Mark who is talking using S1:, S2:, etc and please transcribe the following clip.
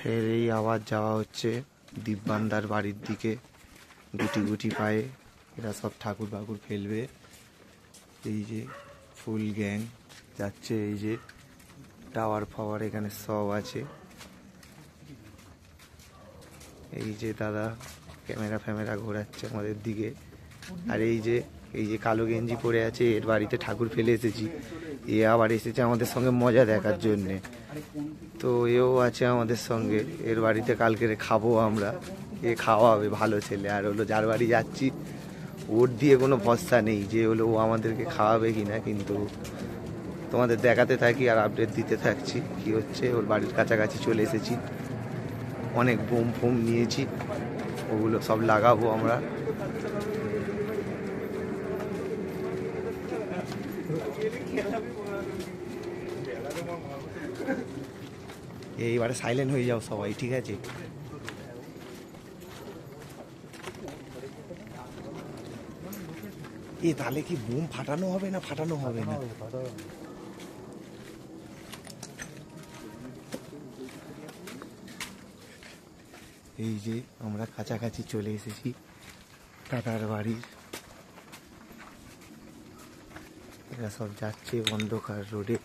S1: ফের এই আবার যাওয়া হচ্ছে দিব্যান্দার বাড়ির দিকে গুটি গুটি পায়ে। এরা সব ঠাকুর বাকুর ফেলবে। এই যে ফুল গ্যাং যাচ্ছে, এই যে টাওয়ার ফাওয়ার এখানে সব আছে। এই যে দাদা ক্যামেরা ফ্যামেরা ঘোরাচ্ছে আমাদের দিকে। আর এই যে কালো গেঞ্জি পরে আছে, এর বাড়িতে ঠাকুর ফেলে এসেছি। এ আবার এসেছে আমাদের সঙ্গে মজা দেখার জন্যে। তো এও আছে আমাদের সঙ্গে, এর বাড়িতে কালকে খাবো আমরা। এ খাওয়াবে, ভালো ছেলে। আর হলো যার বাড়ি যাচ্ছি ওর দিয়ে কোনো ভরসা নেই যে হলো ও আমাদেরকে খাওয়াবে কিনা, কিন্তু তোমাদের দেখাতে থাকি আর আপডেট দিতে থাকছি কি হচ্ছে। ওর বাড়ির কাছাকাছি চলে এসেছি, অনেক বোম ফোম নিয়েছি, ওগুলো সব লাগাবো আমরা। এইবারে সাইলেন্ট হয়ে যাও সবাই, ঠিক আছে? তাহলে কি বোম ফাটানো হবে না ফাটানো হবে না? এই যে আমরা কাছাকাছি চলে এসেছি কাকার বাড়ির। এরা সব যাচ্ছে অন্ধকার রোডে।